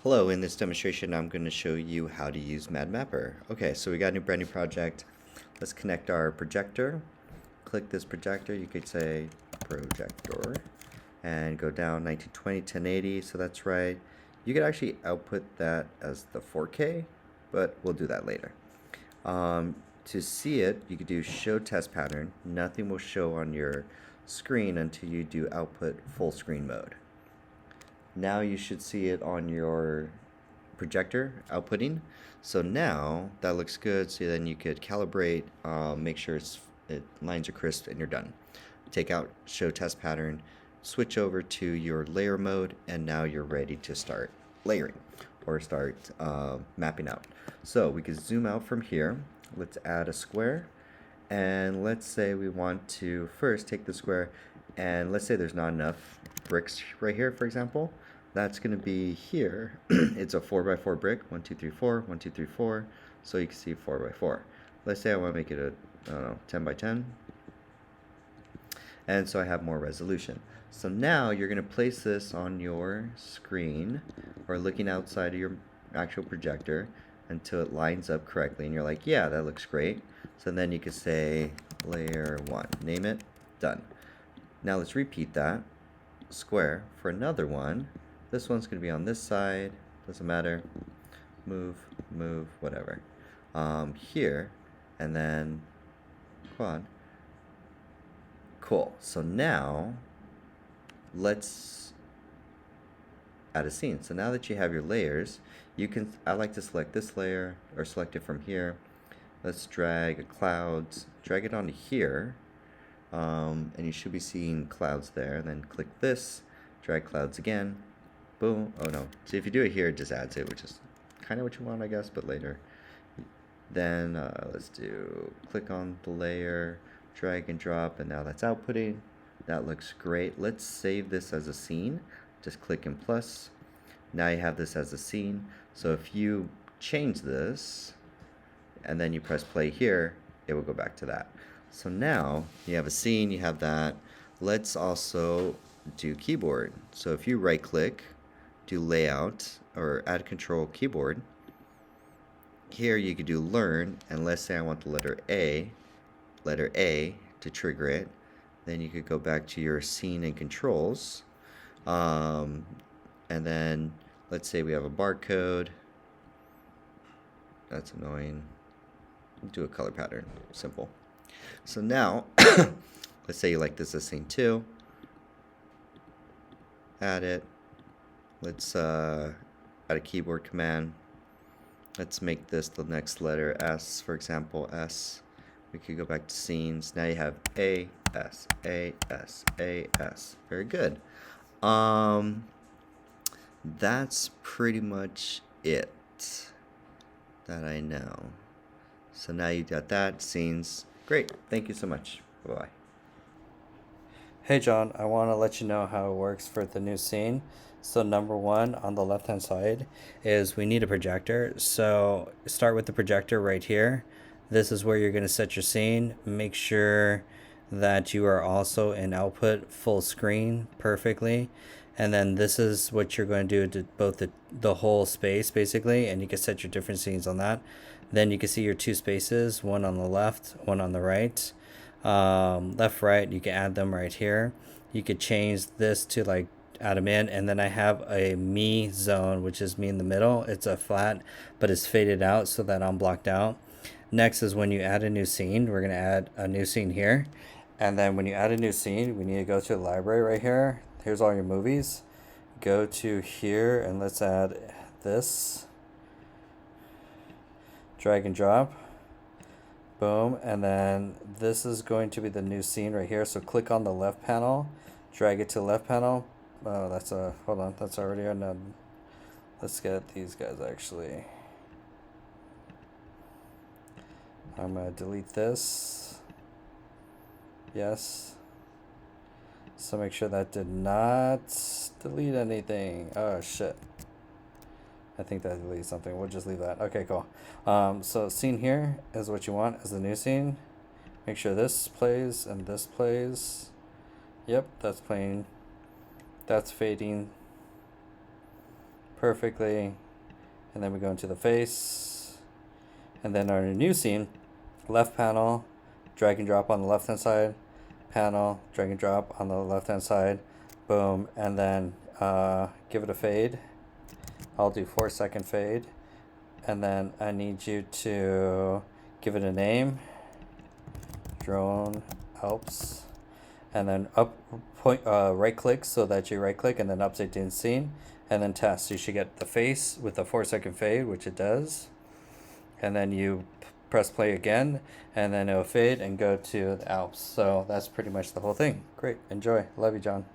Hello, in this demonstration I'm going to show you how to use MadMapper. Okay, so we got a brand new project. Let's connect our projector. Click this projector, you could say projector, and go down 1920, 1080, so that's right. You could actually output that as the 4K, but we'll do that later. To see it, you could do show test pattern. Nothing will show on your screen until you do output full screen mode. Now you should see it on your projector outputting. So now that looks good. So then you could calibrate, make sure it lines are crisp, and you're done. Take out show test pattern, switch over to your layer mode, and now you're ready to start layering or start mapping out. So we could zoom out from here. Let's add a square, and let's say we want to first take the square, and let's say there's not enough bricks right here, for example. That's going to be here. It's a 4x4 brick, 1 2 3 4 1 2 3 4, so you can see 4x4. Let's say I want to make it a, I don't know, 10 by 10, and so I have more resolution. So now you're going to place this on your screen or looking outside of your actual projector until it lines up correctly, and you're like, yeah, that looks great. So then you could say layer 1, name it, done. Now let's repeat that square for another one. This one's going to be on this side, doesn't matter, move, whatever. Here, and then quad. Cool. So now let's add a scene. So now that you have your layers, you can, I like to select this layer or select it from here. Let's drag a clouds, drag it onto here, and you should be seeing clouds there. And then click this, drag clouds again, boom. Oh no, so if you do it here, it just adds it, which is kind of what you want, I guess, but later. Then let's do, click on the layer, drag and drop, and now that's outputting. That looks great. Let's save this as a scene. Just click in plus. Now you have this as a scene. So if you change this and then you press play here, it will go back to that. So now you have a scene, you have that. Let's also do keyboard. So if you right click, do layout or add control keyboard, here you could do learn, and let's say I want the letter A to trigger it. Then you could go back to your scene and controls, and then let's say we have a barcode. That's annoying. Do a color pattern, simple. So now let's say you like this as scene 2, add it. Let's add a keyboard command. Let's make this the next letter S, for example, S. We could go back to scenes. Now you have A, S, A, S, A, S. Very good. That's pretty much it that I know. So now you got that, scenes. Great. Thank you so much. Bye-bye. Hey John, I want to let you know how it works for the new scene. So number one on the left hand side is we need a projector. So start with the projector right here. This is where you're going to set your scene. Make sure that you are also in output full screen perfectly. And then this is what you're going to do to both the whole space basically, and you can set your different scenes on that. Then you can see your two spaces, one on the left, one on the right. Left, right, you can add them right here. You could change this to like add them in, and then I have a me zone, which is me in the middle. It's a flat, but it's faded out so that I'm blocked out. Next is when you add a new scene, we're going to add a new scene here. And then when you add a new scene, we need to go to the library right here. Here's all your movies. Go to here and let's add this. Drag and drop. Boom. And then this is going to be the new scene right here. So click on the left panel, drag it to the left panel. Oh, that's a, hold on, that's already on. Let's get these guys actually. I'm going to delete this. Yes. So make sure that did not delete anything. Oh, shit. I think that deleted something. We'll just leave that. Okay, cool. So scene here is what you want as the new scene. Make sure this plays and this plays. Yep, that's playing. That's fading. perfectly. And then we go into the face. And then our new scene, left panel, drag and drop on the left hand side, panel, drag and drop on the left hand side, boom, and then give it a fade. I'll do 4-second fade. And then I need you to give it a name, drone Alps, and then right click so that you right click and then update the scene, and then test. You should get the face with a 4-second fade, which it does, and then you press play again, and then it'll fade and go to the Alps. So that's pretty much the whole thing. Great, enjoy. Love you, John.